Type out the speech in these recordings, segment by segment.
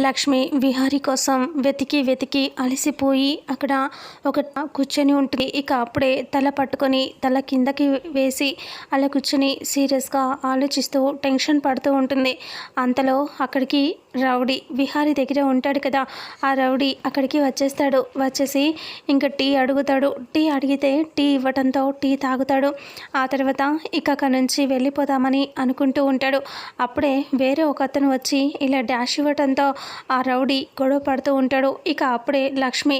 లక్ష్మి విహారీ కోసం వెతికి వెతికి అలసిపోయి అక్కడ ఒక కూర్చొని ఉంటుంది. ఇక అప్పుడే తల పట్టుకొని తల కిందకి వేసి అలా కూర్చొని సీరియస్గా ఆలోచిస్తూ టెన్షన్ పడుతూ ఉంటుంది. అంతలో అక్కడికి రౌడీ విహారీ దగ్గర ఉంటాడు కదా, ఆ రౌడీ అక్కడికి వచ్చేస్తాడు. వచ్చేసి ఇంకా టీ అడుగుతాడు. టీ అడిగితే టీ ఇవ్వడంతో టీ తాగుతాడు. ఆ తర్వాత ఇక అక్కడి నుంచి వెళ్ళిపోదామని అనుకుంటూ ఉంటాడు. అప్పుడే వేరే ఒక అతను వచ్చి ఇలా డాష్ ఇవ్వడంతో ఆ రౌడీ గొడవ పడుతూ ఉంటాడు. ఇక అప్పుడే లక్ష్మి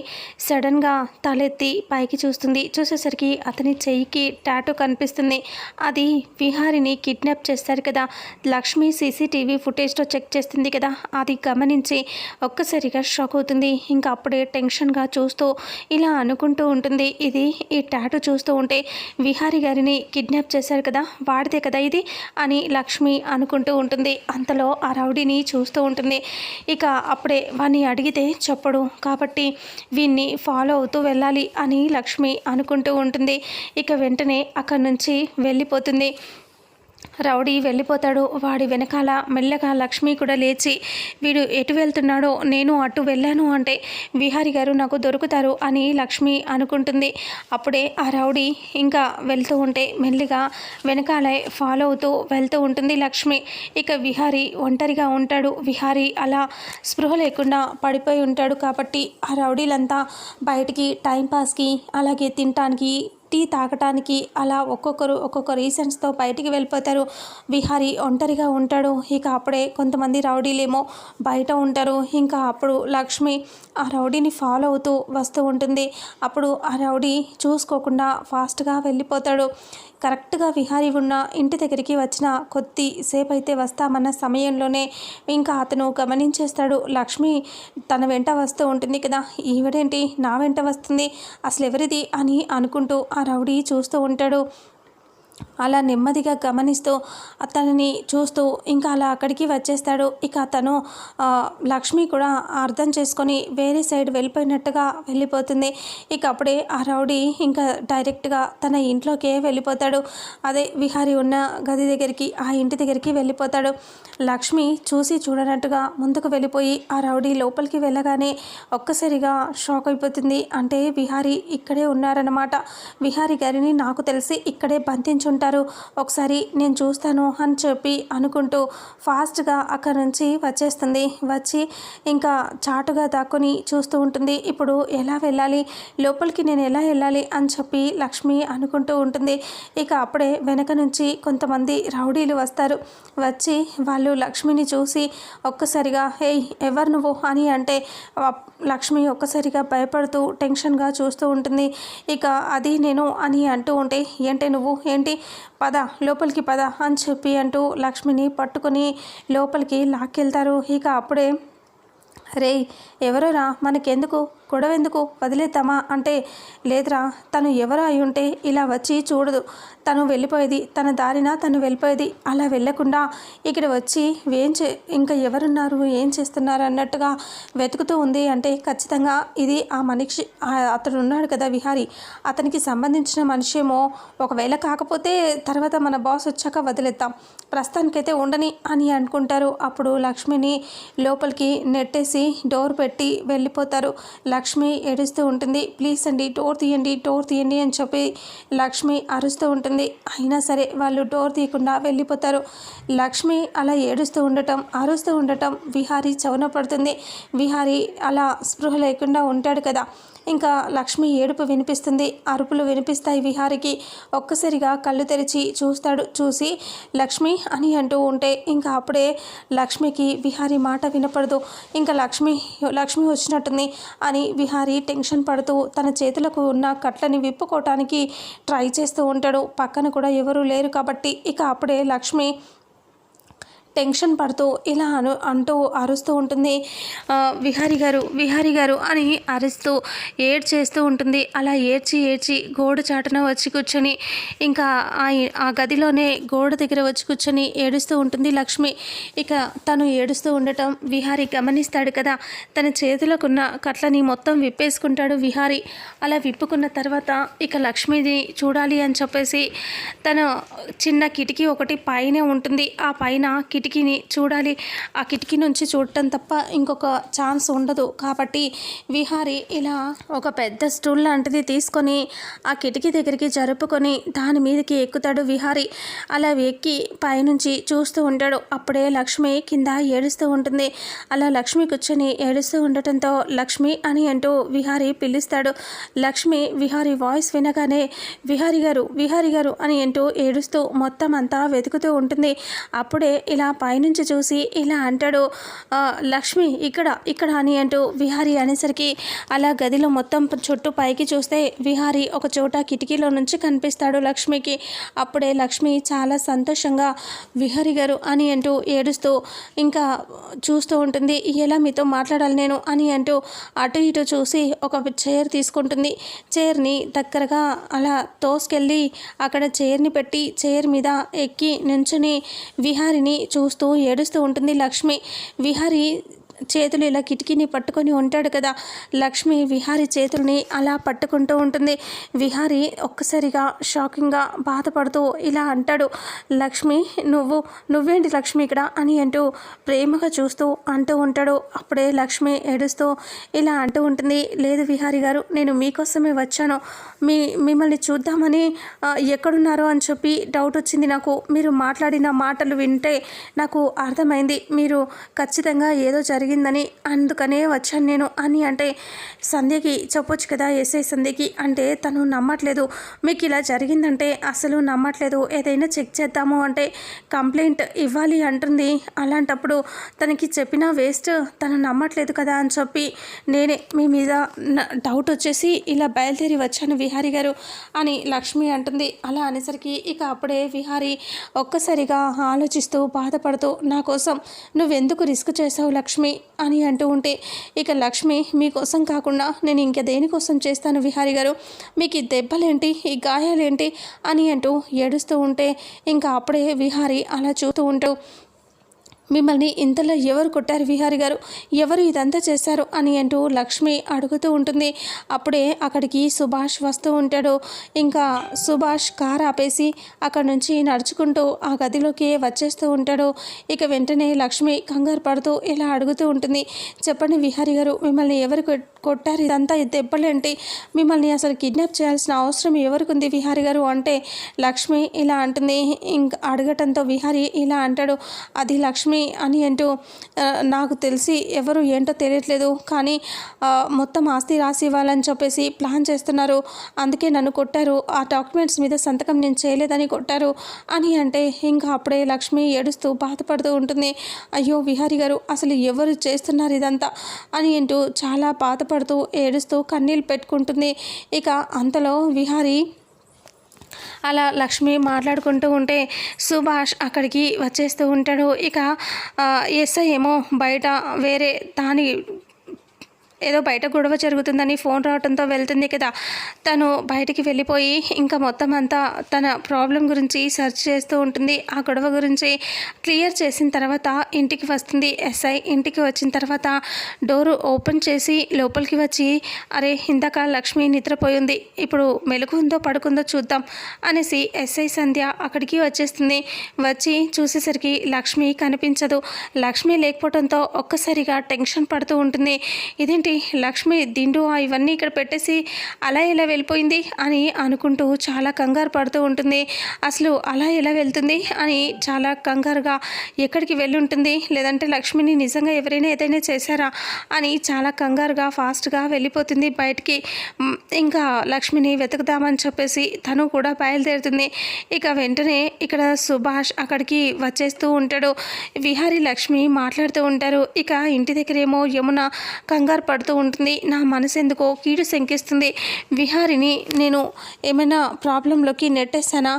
సడన్గా తలెత్తి పైకి చూస్తుంది. చూసేసరికి అతని చెయ్యికి టాటూ కనిపిస్తుంది. అది విహారిని కిడ్నాప్ చేస్తారు కదా, లక్ష్మి సీసీటీవీ ఫుటేజ్లో చెక్ చేస్తుంది కదా, అది గమనించి ఒక్కసారిగా షాక్ అవుతుంది. ఇంకా అప్పుడే టెన్షన్గా చూస్తూ ఇలా అనుకుంటూ ఉంటుంది. ఈ టాటూ చూస్తూ ఉంటే విహారీ గారిని కిడ్నాప్ చేశారు కదా, వాడితే కదా ఇది అని లక్ష్మి అనుకుంటూ ఉంటుంది. అంతలో ఆ రౌడీని చూస్తూ ఉంటుంది. ఇక అప్పుడే వాణ్ణి అడిగితే చెప్పడు కాబట్టి వీన్ని ఫాలో అవుతూ వెళ్ళాలి అని లక్ష్మి అనుకుంటూ ఉంటుంది. ఇక వెంటనే అక్కడి నుంచి వెళ్ళిపోతుంది. రౌడీ వెళ్ళిపోతాడు. వాడి వెనకాల మెల్లగా లక్ష్మి కూడా లేచి వీడు ఎటు వెళ్తున్నాడో నేను అటు వెళ్ళాను అంటే విహారీ గారు నాకు దొరుకుతారు అని లక్ష్మి అనుకుంటుంది. అప్పుడే ఆ రౌడీ ఇంకా వెళ్తూ ఉంటే మెల్లిగా వెనకాలే ఫాలో అవుతూ వెళ్తూ ఉంటుంది లక్ష్మి. ఇక విహారీ ఒంటరిగా ఉంటాడు. విహారీ అలా స్పృహ లేకుండా పడిపోయి ఉంటాడు కాబట్టి ఆ రౌడీలంతా బయటికి టైంపాస్కి అలాగే తినటానికి టీ తాగటానికి అలా ఒక్కొక్క రీజన్స్తో బయటికి వెళ్ళిపోతారు. విహారీ ఒంటరిగా ఉంటాడు. ఇక అప్పుడే కొంతమంది రౌడీలేమో బయట ఉంటారు. ఇంకా అప్పుడు లక్ష్మి ఆ రౌడీని ఫాలో అవుతూ వస్తూ ఉంటుంది. అప్పుడు ఆ రౌడీ చూసుకోకుండా ఫాస్ట్గా వెళ్ళిపోతాడు. కరెక్ట్గా విహారీ ఉన్న ఇంటి దగ్గరికి వచ్చిన కొద్దిసేపు అయితే వస్తామన్న సమయంలోనే ఇంకా అతను గమనించేస్తాడు. లక్ష్మి తన వెంట వస్తూ ఉంటుంది కదా, ఈవిడేంటి నా వెంట వస్తుంది, అసలు ఎవరిది అని అనుకుంటూ ఆ రౌడీ చూస్తూ ఉంటాడు. అలా నెమ్మదిగా గమనిస్తూ అతనిని చూస్తూ ఇంకా అలా అక్కడికి వచ్చేస్తాడు. ఇక అతను లక్ష్మి కూడా అర్థం చేసుకొని వేరే సైడ్ వెళ్ళిపోయినట్టుగా వెళ్ళిపోతుంది. ఇక అప్పుడే ఆ రౌడీ ఇంకా డైరెక్ట్గా తన ఇంట్లోకే వెళ్ళిపోతాడు. అదే విహారీ ఉన్న గది దగ్గరికి ఆ ఇంటి దగ్గరికి వెళ్ళిపోతాడు. లక్ష్మి చూసి చూడనట్టుగా ముందుకు వెళ్ళిపోయి ఆ రౌడీ లోపలికి వెళ్ళగానే ఒక్కసారిగా షాక్ అయిపోతుంది. అంటే విహారీ ఇక్కడే ఉన్నారన్నమాట. విహారీ గారిని నాకు తెలిసి ఇక్కడే బంధించుంటారు, ఒకసారి నేను చూస్తాను అని చెప్పి అనుకుంటూ ఫాస్ట్గా అక్కడి నుంచి వచ్చేస్తుంది. వచ్చి ఇంకా చాటుగా దాక్కుని చూస్తూ ఉంటుంది. ఇప్పుడు ఎలా వెళ్ళాలి, లోపలికి నేను ఎలా వెళ్ళాలి అని చెప్పి లక్ష్మి అనుకుంటూ ఉంటుంది. ఇక అప్పుడే వెనక నుంచి కొంతమంది రౌడీలు వస్తారు. వచ్చి వాళ్ళు లక్ష్మిని చూసి ఒక్కసారిగా ఏయ్ ఎవరు నువ్వు అని అంటే లక్ష్మి ఒక్కసారిగా భయపడుతూ టెన్షన్గా చూస్తూ ఉంటుంది. ఇక అది నేను అని అంటూ ఉంటే ఏంటే నువ్వు ఏంటి, పద లోపలికి పద అని చెప్పి అంటూ లక్ష్మిని పట్టుకొని లోపలికి లాక్కెళ్తారు. ఇక అప్పుడే రే ఎవరోరా, మనకెందుకు గొడవ, ఎందుకు వదిలేద్దామా అంటే లేదురా, తను ఎవరో అయి ఉంటే ఇలా వచ్చి చూడదు, తను వెళ్ళిపోయేది తన దారిన తను వెళ్ళిపోయేది, అలా వెళ్ళకుండా ఇక్కడ వచ్చి ఇంకా ఎవరున్నారు ఏం చేస్తున్నారు అన్నట్టుగా వెతుకుతూ ఉంది అంటే ఖచ్చితంగా ఇది ఆ మనిషి, అతడు ఉన్నాడు కదా విహారీ, అతనికి సంబంధించిన మనిషేమో. ఒకవేళ కాకపోతే తర్వాత మన బాస్ వచ్చాక వదిలేద్దాం, ప్రస్తుతానికైతే ఉండని అని అనుకుంటారు. అప్పుడు లక్ష్మిని లోపలికి నెట్టేసి డోర్ పెట్టి వెళ్ళిపోతారు. లక్ష్మి ఏడుస్తూ ఉంటుంది. ప్లీజ్ అండి డోర్ తీయండి అని చెప్పి లక్ష్మి అరుస్తూ ఉంటుంది. అయినా సరే వాళ్ళు డోర్ తీయకుండా వెళ్ళిపోతారు. లక్ష్మి అలా అరుస్తూ ఉండటం విహారీ చౌన పడుతుంది. విహారీ అలా స్పృహ లేకుండా ఉంటాడు కదా, ఇంకా లక్ష్మి ఏడుపు వినిపిస్తుంది, అరుపులు వినిపిస్తాయి విహారికి. ఒక్కసారిగా కళ్ళు తెరిచి చూస్తాడు. చూసి లక్ష్మి అని అంటూ ఉంటే ఇంకా అప్పుడే లక్ష్మికి విహారీ మాట వినపడదు. ఇంకా లక్ష్మి వచ్చినట్టుంది అని విహారీ టెన్షన్ పడుతూ తన చేతులకు ఉన్న కట్లని విప్పుకోవటానికి ట్రై చేస్తూ ఉంటాడు. పక్కన కూడా ఎవరూ లేరు కాబట్టి ఇక అప్పుడే లక్ష్మి టెన్షన్ పడుతూ ఇలా అంటూ అరుస్తూ ఉంటుంది. విహారీ గారు అని అరుస్తూ ఏడ్చేస్తూ ఉంటుంది. అలా ఏడ్చి గోడ చాటున వచ్చి కూర్చొని ఇంకా ఆ గదిలోనే గోడ దగ్గర వచ్చి కూర్చొని ఏడుస్తూ ఉంటుంది లక్ష్మి. ఇక తను ఏడుస్తూ ఉండటం విహారీ గమనిస్తాడు కదా, తన చేతులకున్న కట్లని మొత్తం విప్పేసుకుంటాడు విహారీ. అలా విప్పుకున్న తర్వాత ఇక లక్ష్మిని చూడాలి అని చెప్పేసి తను చిన్న కిటికీ ఒకటి పైనే ఉంటుంది. ఆ పైన కిటికీ కిటికీని చూడాలి, ఆ కిటికీ నుంచి చూడటం తప్ప ఇంకొక ఛాన్స్ ఉండదు. కాబట్టి విహారి ఇలా ఒక పెద్ద స్టూల్ లాంటిది తీసుకొని ఆ కిటికీ దగ్గరికి జరుపుకొని దాని మీదకి ఎక్కుతాడు విహారి. అలా ఎక్కి పైనుంచి చూస్తూ ఉంటాడు. అప్పుడే లక్ష్మి కింద ఏడుస్తూ ఉంటుంది. అలా లక్ష్మి కూర్చొని ఏడుస్తూ ఉండటంతో లక్ష్మి అని అంటూ విహారి పిలుస్తాడు. లక్ష్మి విహారి వాయిస్ వినగానే విహారి గారు అని అంటూ ఏడుస్తూ మొత్తం అంతా వెతుకుతూ ఉంటుంది. అప్పుడే ఇలా పైనుంచి చూసి ఇలా అంటాడు, లక్ష్మి ఇక్కడ అని అంటూ విహారి అనేసరికి అలా గదిలో మొత్తం చుట్టూ పైకి చూస్తే విహారి ఒక చోట కిటికీలో నుంచి కనిపిస్తాడు లక్ష్మికి. అప్పుడే లక్ష్మి చాలా సంతోషంగా విహారి గారు అని అంటూ ఏడుస్తూ ఇంకా చూస్తూ ఉంటుంది. ఎలా మీతో మాట్లాడాలి నేను అని అంటూ అటు ఇటు చూసి ఒక చైర్ తీసుకుంటుంది. చైర్ని దగ్గరగా అలా తోసుకెళ్ళి అక్కడ చైర్ని పెట్టి చైర్ మీద ఎక్కి నుంచుని విహారిని చూస్తూ ఏడుస్తూ ఉంటుంది లక్ష్మి. విహారి చేతులు ఇలా కిటికీని పట్టుకొని ఉంటాడు కదా, లక్ష్మి విహారి చేతుల్ని అలా పట్టుకుంటూ ఉంటుంది. విహారి ఒక్కసారిగా షాకింగ్గా బాధపడుతూ ఇలా అంటాడు, లక్ష్మి నువ్వేంటి లక్ష్మి ఇక్కడ అని అంటూ ప్రేమగా చూస్తూ అంటూ ఉంటాడు. అప్పుడే లక్ష్మి ఏడుస్తూ ఇలా అంటూ ఉంటుంది, లేదు విహారి గారు, నేను మీకోసమే వచ్చాను. మిమ్మల్ని చూద్దామని ఎక్కడున్నారో అని చెప్పి డౌట్ వచ్చింది నాకు. మీరు మాట్లాడిన మాటలు వింటే నాకు అర్థమైంది మీరు ఖచ్చితంగా ఏదో జరిగిందని, అందుకనే వచ్చాను నేను అని అంటే సంధ్యకి చెప్పొచ్చు కదా, ఎస్ఐ సంధ్యకి అంటే తను నమ్మట్లేదు. మీకు ఇలా జరిగిందంటే అసలు నమ్మట్లేదు. ఏదైనా చెక్ చేద్దాము అంటే కంప్లైంట్ ఇవ్వాలి అంటుంది. అలాంటప్పుడు తనకి చెప్పినా వేస్ట్, తను నమ్మట్లేదు కదా అని చెప్పి నేనే మీ మీద డౌట్ వచ్చేసి ఇలా బయలుదేరి వచ్చాను విహారి గారు అని లక్ష్మి అంటుంది. అలా అనేసరికి ఇక అప్పుడే విహారి ఒక్కసారిగా ఆలోచిస్తూ బాధపడుతూ, నా కోసం నువ్వెందుకు రిస్క్ చేసావు లక్ష్మి అని అంటూ ఉంటే ఇక లక్ష్మి మీకోసం కాకుండా నేను ఇంక దేనికోసం చేస్తాను విహారి గారు, మీకు ఈ దెబ్బలేంటి, ఈ గాయాలేంటి అని అంటూ ఏడుస్తూ ఉంటే ఇంకా అప్పుడే విహారి అలా చూస్తూ ఉంటాడు. మిమ్మల్ని ఇంతలో ఎవరు కొట్టారు విహారి గారు, ఎవరు ఇదంతా చేశారు అని అంటూ లక్ష్మి అడుగుతూ ఉంటుంది. అప్పుడే అక్కడికి సుభాష్ వస్తూ ఉంటాడు. ఇంకా సుభాష్ కార్ ఆపేసి అక్కడి నుంచి నడుచుకుంటూ ఆ గదిలోకి వచ్చేస్తూ ఉంటాడు. ఇక వెంటనే లక్ష్మి కంగారు పడుతూ ఇలా అడుగుతూ ఉంటుంది, చెప్పండి విహారి గారు, మిమ్మల్ని ఎవరు కొట్టారు, ఇదంతా దెబ్బలేంటి, మిమ్మల్ని అసలు కిడ్నాప్ చేయాల్సిన అవసరం ఎవరికి ఉంది విహారి గారు అంటే లక్ష్మి ఇలా అంటుంది. ఇంకా అడగటంతో విహారి ఇలా అంటాడు, అది లక్ష్మి అని అంటూ నాకు తెలిసి ఎవరు ఏంటో తెలియట్లేదు, కానీ మొత్తం ఆస్తి రాసి ఇవ్వాలని చెప్పేసి ప్లాన్ చేస్తున్నారు, అందుకే నన్ను కొట్టారు, ఆ డాక్యుమెంట్స్ మీద సంతకం నేను చేయలేదని కొట్టారు అని అంటే ఇంకా అప్పుడే లక్ష్మి ఏడుస్తూ బాధపడుతూ ఉంటుంది. అయ్యో విహారి గారు, అసలు ఎవరు చేస్తున్నారు ఇదంతా అని అంటూ చాలా బాధపడుతూ ఏడుస్తూ కన్నీళ్ళు పెట్టుకుంటుంది. ఇక అంతలో విహారి అలా లక్ష్మి మాట్లాడుకుంటూ ఉంటే సుభాష్ అక్కడికి వచ్చేస్తూ ఉంటాడు. ఇక ఎస్ఐ ఏమో బయట వేరే దాని ఏదో బయట గొడవ జరుగుతుందని ఫోన్ రావడంతో వెళ్తుంది కదా, తను బయటికి వెళ్ళిపోయి ఇంకా మొత్తం అంతా తన ప్రాబ్లం గురించి సెర్చ్ చేస్తూ ఉంటుంది. ఆ గొడవ గురించి క్లియర్ చేసిన తర్వాత ఇంటికి వస్తుంది ఎస్ఐ. ఇంటికి వచ్చిన తర్వాత డోరు ఓపెన్ చేసి లోపలికి వచ్చి, అరే ఇందాక లక్ష్మి నిద్రపోయింది, ఇప్పుడు మెలకువతో పడుకుందో చూద్దాం అనేసి ఎస్ఐ సంధ్య అక్కడికి వచ్చేస్తుంది. వచ్చి చూసేసరికి లక్ష్మి కనిపించదు. లక్ష్మి లేకపోవడంతో ఒక్కసారిగా టెన్షన్ పడుతూ ఉంటుంది. ఇదేంటి లక్ష్మి దిండు ఇవన్నీ ఇక్కడ పెట్టేసి అలా ఎలా వెళ్ళిపోయింది అని అనుకుంటూ చాలా కంగారు పడుతూ ఉంటుంది. అసలు అలా ఎలా వెళ్తుంది అని చాలా కంగారుగా ఎక్కడికి వెళ్ళి ఉంటుంది, లేదంటే లక్ష్మిని నిజంగా ఎవరైనా ఏదైనా చేశారా అని చాలా కంగారుగా ఫాస్ట్గా వెళ్ళిపోతుంది బయటికి. ఇంకా లక్ష్మిని వెతుకుదామని చెప్పేసి తను కూడా బయలుదేరుతుంది. ఇక వెంటనే ఇక్కడ సుభాష్ అక్కడికి వచ్చేస్తూ ఉంటాడు. విహారి లక్ష్మి మాట్లాడుతూ ఉంటారు. ఇక ఇంటి దగ్గరేమో యమున కంగారు పడుతూ ఉంటుంది. నా మనసు ఎందుకో కీడు శంకిస్తుంది, విహారిని నేను ఏమైనా ప్రాబ్లంలోకి నెట్టేస్తానా,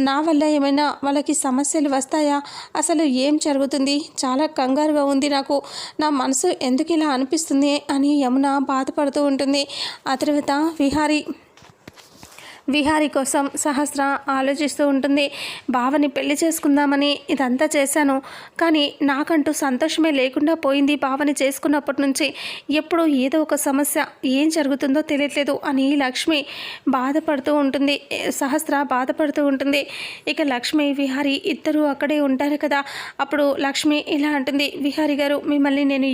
నా వల్ల ఏమైనా వాళ్ళకి సమస్యలు వస్తాయా, అసలు ఏం జరుగుతుంది, చాలా కంగారుగా ఉంది నాకు, నా మనసు ఎందుకు ఇలా అనిపిస్తుంది అని యమున బాధపడుతూ ఉంటుంది. ఆ తర్వాత విహారి కోసం సహస్ర ఆలోచిస్తూ ఉంటుంది. బావని పెళ్లి చేసుకుందామని ఇదంతా చేశాను, కానీ నాకంటూ సంతోషమే లేకుండా పోయింది. బావని చేసుకున్నప్పటి నుంచి ఎప్పుడూ ఏదో ఒక సమస్య, ఏం జరుగుతుందో తెలియట్లేదు అని లక్ష్మి బాధపడుతూ ఉంటుంది. సహస్ర బాధపడుతూ ఉంటుంది. ఇక లక్ష్మి విహారి ఇద్దరు అక్కడే ఉంటారు కదా. అప్పుడు లక్ష్మి ఇలా అంటుంది, విహారి గారు మిమ్మల్ని నేను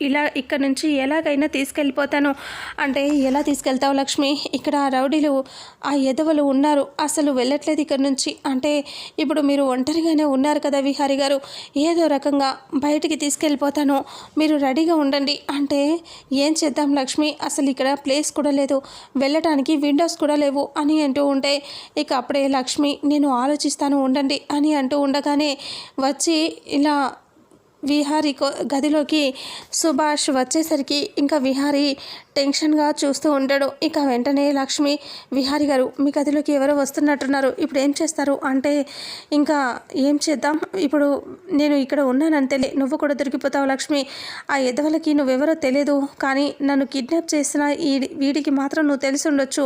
ఇలా ఇక్కడ నుంచి ఎలాగైనా తీసుకెళ్ళిపోతాను. అంటే ఎలా తీసుకెళ్తావు లక్ష్మి? ఇక్కడ రౌడీలు ఆ ఎదవలు ఉన్నారు, అసలు వెళ్ళట్లేదు ఇక్కడ నుంచి. అంటే ఇప్పుడు మీరు ఒంటరిగానే ఉన్నారు కదా విహారి గారు, ఏదో రకంగా బయటికి తీసుకెళ్ళిపోతాను, మీరు రెడీగా ఉండండి. అంటే ఏం చేద్దాం లక్ష్మి, అసలు ఇక్కడ ప్లేస్ కూడా లేదు, వెళ్ళటానికి విండోస్ కూడా లేవు అని అంటూ ఉంటే ఇక అప్పుడే లక్ష్మి నేను ఆలోచిస్తాను ఉండండి అని అంటూ ఉండగానే వచ్చి ఇలా విహారీ గదిలోకి సుభాష్ వచ్చేసరికి ఇంకా విహారీ టెన్షన్గా చూస్తూ ఉంటాడు. ఇక వెంటనే లక్ష్మి, విహారీ గారు మీ గదిలోకి ఎవరో వస్తున్నట్టున్నారు, ఇప్పుడు ఏం చేస్తారు? అంటే ఇంకా ఏం చేద్దాం, ఇప్పుడు నేను ఇక్కడ ఉన్నానని నువ్వు కూడా దొరికిపోతావు లక్ష్మి. ఆ ఎదవలకి నువ్వెవరో తెలియదు, కానీ నన్ను కిడ్నాప్ చేసిన వీడికి మాత్రం నువ్వు తెలిసి ఉండొచ్చు.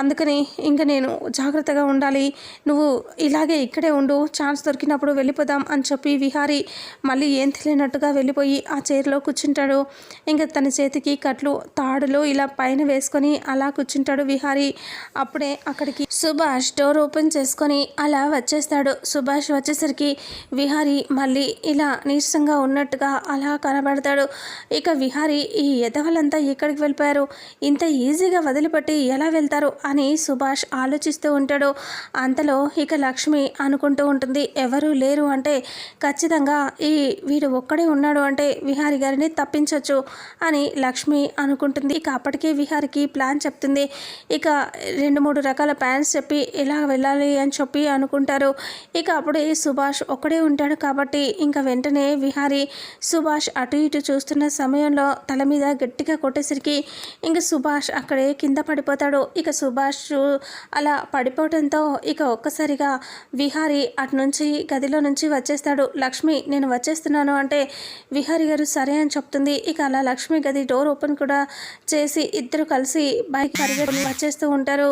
అందుకని ఇంకా నేను జాగ్రత్తగా ఉండాలి, నువ్వు ఇలాగే ఇక్కడే ఉండు, ఛాన్స్ దొరికినప్పుడు వెళ్ళిపోదాం అని చెప్పి విహారీ మళ్ళీ ఏం తెలియనట్టుగా వెళ్ళిపోయి ఆ చైర్లో కూర్చుంటాడు. ఇంకా తన చేతికి కట్లు తాడులు ఇలా పైన వేసుకొని అలా కూర్చుంటాడు విహారీ. అప్పుడే అక్కడికి సుభాష్ డోర్ ఓపెన్ చేసుకొని అలా వచ్చేస్తాడు. సుభాష్ వచ్చేసరికి విహారీ మళ్ళీ ఇలా నీరసంగా ఉన్నట్టుగా అలా కనబడతాడు. ఇక విహారీ ఈ ఎదవలంతా ఎక్కడికి వెళ్ళిపోయారు, ఇంత ఈజీగా వదిలిపెట్టి ఎలా వెళ్తారు అని సుభాష్ ఆలోచిస్తూ ఉంటాడు. అంతలో ఇక లక్ష్మి అనుకుంటూ ఉంటుంది, ఎవరూ లేరు అంటే ఖచ్చితంగా వీడు ఒక్కడే ఉన్నాడు అంటే విహారీ గారిని తప్పించవచ్చు అని లక్ష్మి అనుకుంటుంది. ఇక అప్పటికే విహారికి ప్లాన్ చెప్తుంది. ఇక 2-3 రకాల ప్లాన్స్ చెప్పి ఎలా వెళ్ళాలి అని చెప్పి అనుకుంటారు. ఇక అప్పుడే సుభాష్ ఒక్కడే ఉంటాడు కాబట్టి ఇంకా వెంటనే విహారీ సుభాష్ అటు ఇటు చూస్తున్న సమయంలో తల మీద గట్టిగా కొట్టేసరికి ఇంక సుభాష్ అక్కడే కింద పడిపోతాడు. ఇక సుభాష్ అలా పడిపోవడంతో ఇక ఒక్కసారిగా విహారీ అటు నుంచి గదిలో నుంచి వచ్చేస్తాడు. లక్ష్మి నేను వచ్చేస్తున్నాను అంటే విహారీ గారు సరే అని చెప్తుంది. ఇక అలా లక్ష్మి గది డోర్ ఓపెన్ కూడా చేసి ఇద్దరు కలిసి బైక్ పరిగెత్తుకుని వచ్చేస్తూ ఉంటారు.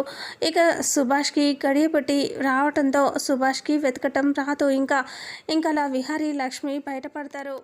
ఇక సుభాష్కి గడియ పెట్టి రావడంతో సుభాష్కి వెతకటం రాదు. ఇంకా అలా విహారీ లక్ష్మి బయటపడతారు.